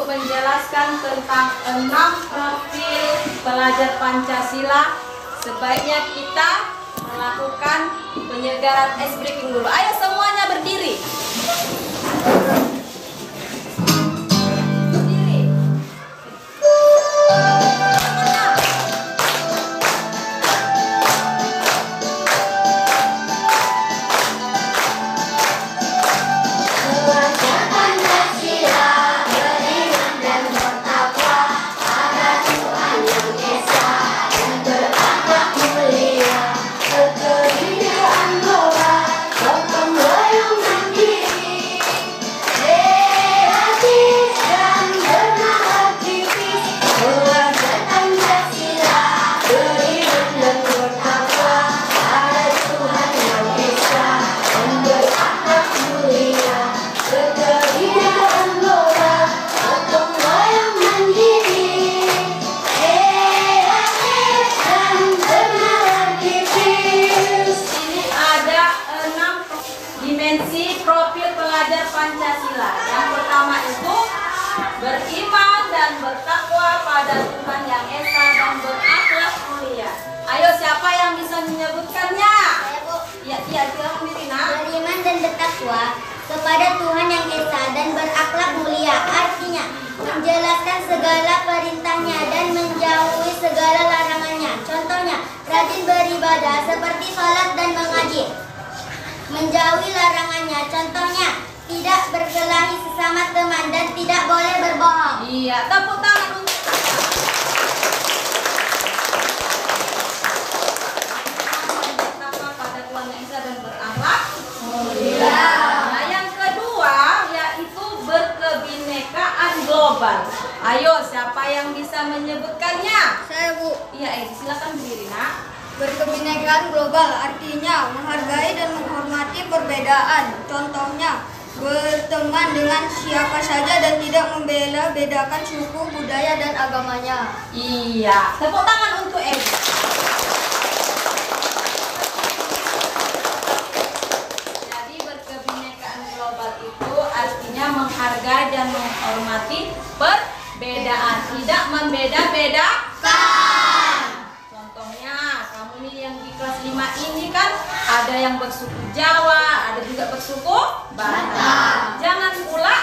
menjelaskan tentang 6 profil pelajar Pancasila. Sebaiknya kita melakukan penyegaran ice breaking dulu. Ayo semuanya berdiri. Profil pelajar Pancasila. Yang pertama itu beriman dan bertakwa pada Tuhan Yang Esa dan berakhlak mulia. Ayo siapa yang bisa menyebutkannya? Saya, Bu. Iya, silakan Mirina. Beriman dan bertakwa kepada Tuhan Yang Esa dan berakhlak mulia, artinya menjalankan segala perintahnya dan menjauhi segala larangannya. Contohnya, rajin beribadah seperti sholat dan mengaji. Menjauhi larangannya, contohnya tidak berkelahi sesama teman dan tidak boleh berbohong. Iya, tepuk tangan untuk bertakwa pada Tuhan Yang Esa dan berakhlak mulia. Nah, yang kedua yaitu berkebinekaan global. Ayo, siapa yang bisa menyebutkannya? Saya, Bu. Iya, silakan berdiri, Nak. Berkebinekaan global artinya menghargai dan menghormati perbedaan. Contohnya, berteman dengan siapa saja dan tidak membeda-bedakan suku, budaya, dan agamanya. Iya, tepuk tangan untuk Edi. Jadi berkebinekaan global itu artinya menghargai dan menghormati perbedaan, tidak membeda-bedakan. Contohnya, kamu nih yang di kelas 5 ini kan ada yang bersuku Jawa, ada juga bersuku Batak. Jangan pula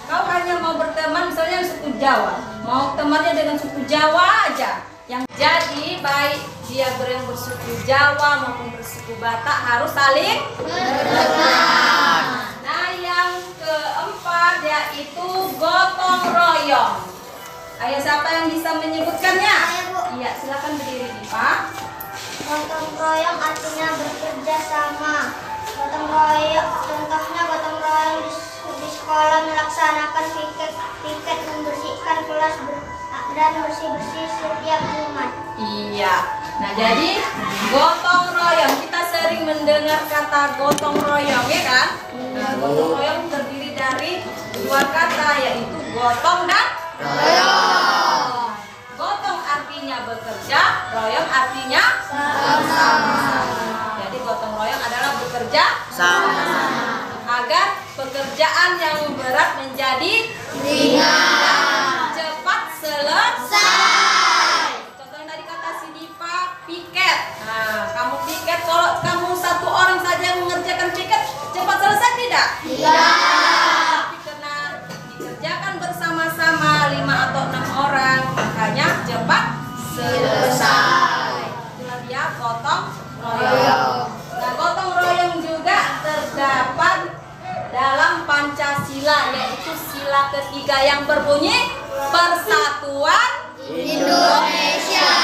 kau hanya mau berteman misalnya suku Jawa, mau temannya dengan suku Jawa aja. Yang jadi baik dia yang bersuku Jawa maupun bersuku Batak harus saling berteman. Nah, yang keempat yaitu gotong royong. Ayo siapa yang bisa menyebutkannya? Saya, Bu. Iya, silakan berdiri nih, Pak. Gotong royong artinya bekerja sama. Gotong royong, contohnya gotong royong di sekolah melaksanakan piket membersihkan kelas dan bersih-bersih setiap Jumat. Iya. Nah, jadi gotong royong, kita sering mendengar kata gotong royong, ya kan? Nah, gotong royong terdiri dari dua kata, yaitu gotong dan royong. Gotong artinya bekerja, royong artinya sama-sama. Jadi gotong royong adalah bekerja sama-sama agar pekerjaan yang berat menjadi ringan, cepat selesai. Contohnya tadi kata si Diva, piket. Nah, kamu piket, kalau kamu satu orang saja yang mengerjakan piket, cepat selesai tidak? Tidak. Tapi karena dikerjakan bersama-sama 5 atau 6 orang, makanya cepat selesai. Itulah dia gotong royong. Nah, gotong royong juga terdapat dalam Pancasila, yaitu sila ketiga yang berbunyi Persatuan Indonesia.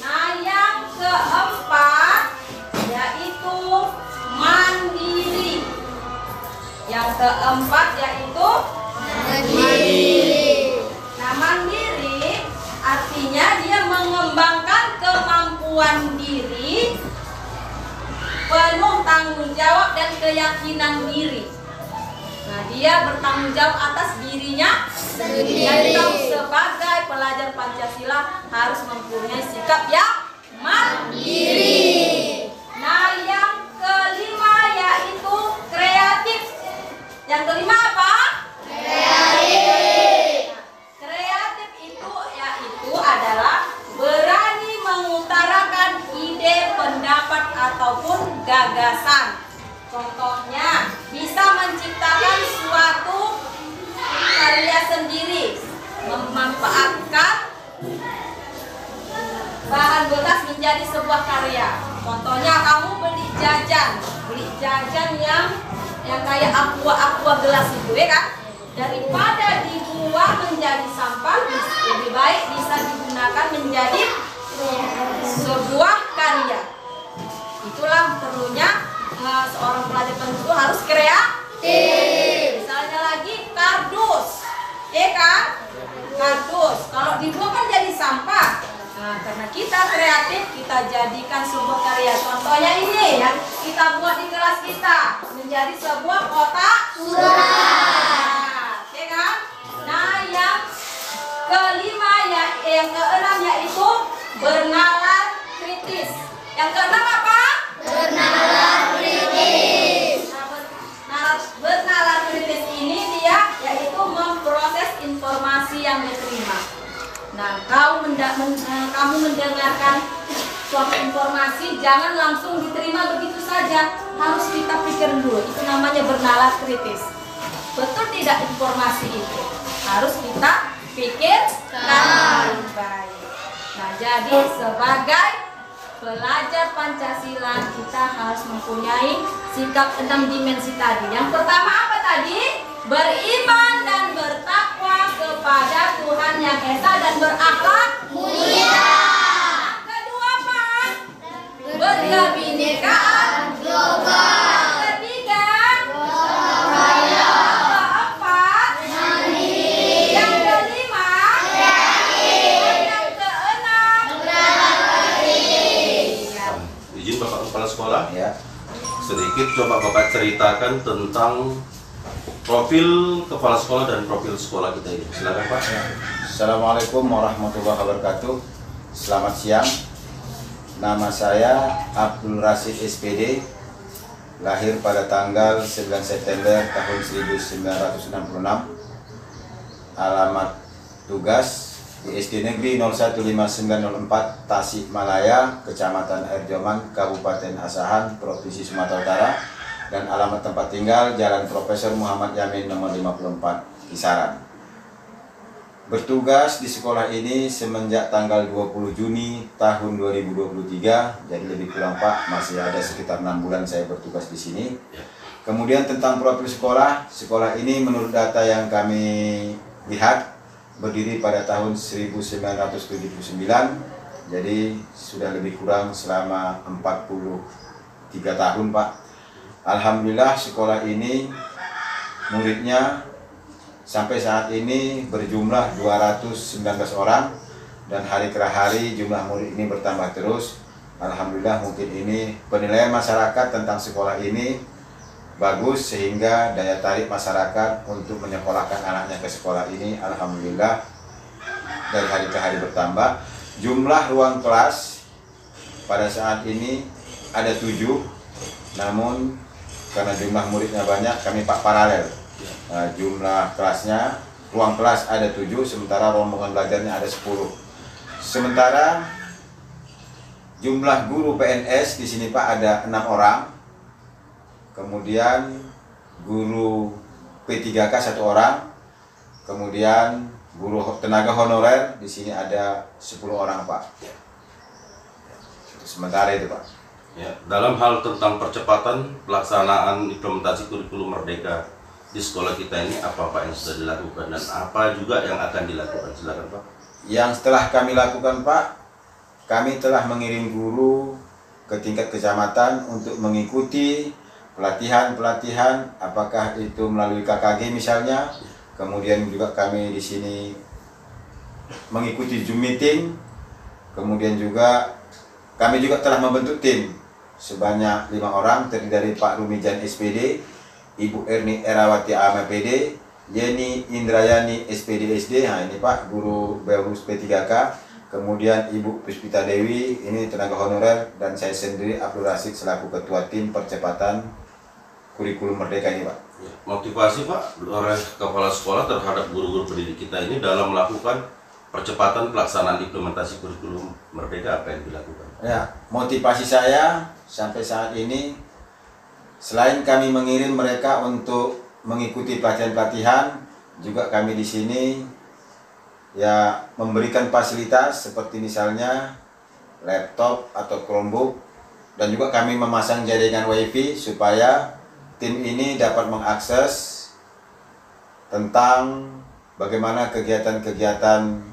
Nah, yang keempat yaitu mandiri. Yang keempat yaitu mandiri. Nah, mandiri artinya dia mengembangkan kemampuan diri, penuh tanggung jawab dan keyakinan diri. Nah, dia bertanggung jawab atas dirinya sendiri. Jadi kamu sebagai pelajar Pancasila harus mempunyai sikap yang mandiri. Nah, yang kelima yaitu kreatif. Yang kelima apa? Kreatif. gagasan. Contohnya, bisa menciptakan suatu karya sendiri, memanfaatkan bahan bekas menjadi sebuah karya. Contohnya, kamu beli jajan yang kayak aqua gelas itu, ya kan? Daripada dibuang menjadi sampah, lebih baik bisa digunakan menjadi sebuah karya. Itulah perlunya seorang pelajar penulis harus kreatif. Misalnya lagi kardus, ya kan? Kardus kalau dibuang kan jadi sampah. Nah, karena kita kreatif, kita jadikan sebuah karya. Contohnya ini yang kita buat di kelas kita menjadi sebuah kotak surat, ya kan? Nah, yang kelima yang keenam yaitu bernalar kritis. Yang keenam apa? Bernalar kritis. Nah, bernalar kritis ini dia yaitu memproses informasi yang diterima. Nah, kamu mendengarkan suatu informasi, jangan langsung diterima begitu saja. Harus kita pikir dulu, itu namanya bernalar kritis. Betul tidak informasi itu? Harus kita pikirkan baik. Nah, jadi sebagai pelajar Pancasila, kita harus mempunyai sikap 6 dimensi tadi. Yang pertama apa tadi? Beriman dan bertakwa kepada Tuhan Yang Esa dan berakhlak mulia. Yang kedua apa? Berkebinekaan global. Yang ketiga, keempat, yang kelima, yang keenam, izin Bapak Kepala Sekolah ya. Sedikit coba Bapak ceritakan tentang profil kepala sekolah dan profil sekolah kita ini. Silakan Pak. Assalamualaikum warahmatullahi wabarakatuh. Selamat siang. Nama saya Abdul Rashid SPD. Lahir pada tanggal 9 September tahun 1966. Alamat tugas di SD Negeri 015904 Tasikmalaya, Kecamatan Air Joman, Kabupaten Asahan, Provinsi Sumatera Utara. Dan alamat tempat tinggal Jalan Profesor Muhammad Yamin nomor 54 Kisaran. Bertugas di sekolah ini semenjak tanggal 20 Juni tahun 2023. Jadi lebih kurang Pak, masih ada sekitar 6 bulan saya bertugas di sini. Kemudian tentang profil sekolah ini menurut data yang kami lihat berdiri pada tahun 1979. Jadi sudah lebih kurang selama 43 tahun Pak. Alhamdulillah sekolah ini muridnya sampai saat ini berjumlah 219 orang dan hari ke hari jumlah murid ini bertambah terus. Alhamdulillah mungkin ini penilaian masyarakat tentang sekolah ini bagus sehingga daya tarik masyarakat untuk menyekolahkan anaknya ke sekolah ini alhamdulillah dari hari ke hari bertambah. Jumlah ruang kelas pada saat ini ada 7, namun karena jumlah muridnya banyak, kami paralel. Jumlah kelasnya, ruang kelas ada 7, sementara rombongan belajarnya ada 10. Sementara jumlah guru PNS di sini Pak ada 6 orang. Kemudian guru P3K 1 orang. Kemudian guru tenaga honorer di sini ada 10 orang Pak. Sementara itu Pak. Ya, dalam hal tentang percepatan pelaksanaan implementasi kurikulum Merdeka di sekolah kita ini apa Pak yang sudah dilakukan dan apa juga yang akan dilakukan? Silakan Pak. Yang telah kami lakukan Pak, kami telah mengirim guru ke tingkat kecamatan untuk mengikuti pelatihan-pelatihan, apakah itu melalui KKG misalnya. Kemudian juga kami di sini mengikuti Zoom meeting. Kemudian juga kami juga telah membentuk tim sebanyak 5 orang terdiri dari Pak Rumijan SPD, Ibu Erni Erawati AMPD, Yeni Indrayani SPD SD. Nah ini Pak guru Beurus P3K. Kemudian Ibu Puspita Dewi ini tenaga honorer dan saya sendiri Abdul Rashid selaku ketua tim percepatan kurikulum Merdeka ini Pak. Motivasi Pak oleh kepala sekolah terhadap guru-guru pendidik kita ini dalam melakukan percepatan pelaksanaan implementasi kurikulum Merdeka apa yang dilakukan Pak? Ya, motivasi saya sampai saat ini, selain kami mengirim mereka untuk mengikuti pelatihan-pelatihan, juga kami di sini ya memberikan fasilitas seperti misalnya laptop atau Chromebook, dan juga kami memasang jaringan WiFi supaya tim ini dapat mengakses tentang bagaimana kegiatan-kegiatan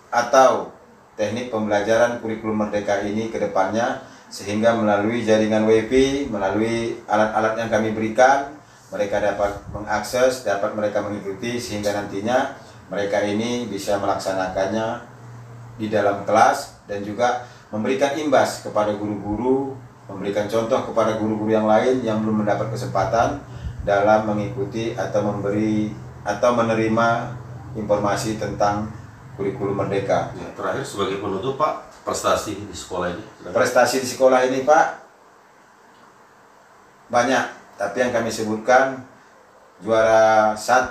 atau teknik pembelajaran kurikulum Merdeka ini ke depannya, sehingga melalui jaringan WiFi, melalui alat-alat yang kami berikan, mereka dapat mengakses, dapat mereka mengikuti, sehingga nantinya mereka ini bisa melaksanakannya di dalam kelas dan juga memberikan imbas kepada guru-guru, memberikan contoh kepada guru-guru yang lain yang belum mendapat kesempatan dalam mengikuti atau memberi atau menerima informasi tentang kurikulum Merdeka. Ya, terakhir sebagai penutup Pak, prestasi di sekolah ini. Prestasi di sekolah ini Pak banyak, tapi yang kami sebutkan juara 1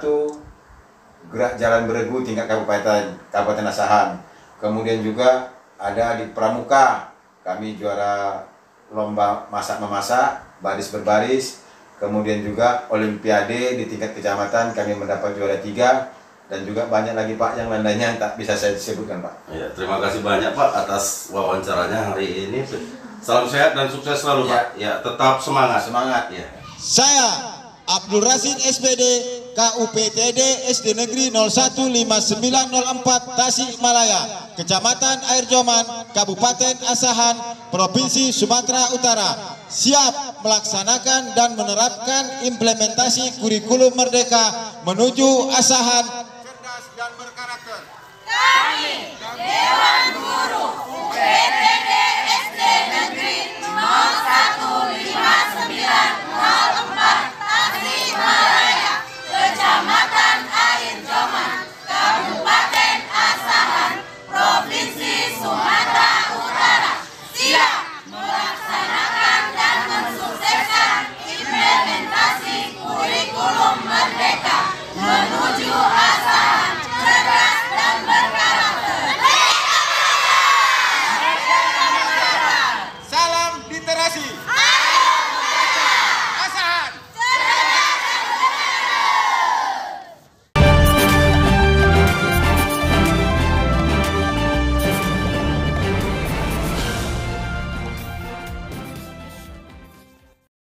gerak jalan beregu tingkat Kabupaten Asahan. Kemudian juga ada di Pramuka, kami juara lomba masak-memasak, baris berbaris. Kemudian juga Olimpiade di tingkat kecamatan kami mendapat juara 3. Dan juga banyak lagi Pak yang lainnya yang tak bisa saya sebutkan Pak. Ya, terima kasih banyak Pak atas wawancaranya hari ini. Salam sehat dan sukses selalu Pak. Ya, tetap semangat. Semangat ya. Saya Abdul Rasid SPD KUPTD SD Negeri 015904 Tasikmalaya, Kecamatan Air Joman, Kabupaten Asahan, Provinsi Sumatera Utara, siap melaksanakan dan menerapkan implementasi kurikulum Merdeka menuju Asahan cerdas dan berkarakter. Kami, Dewan Guru UPT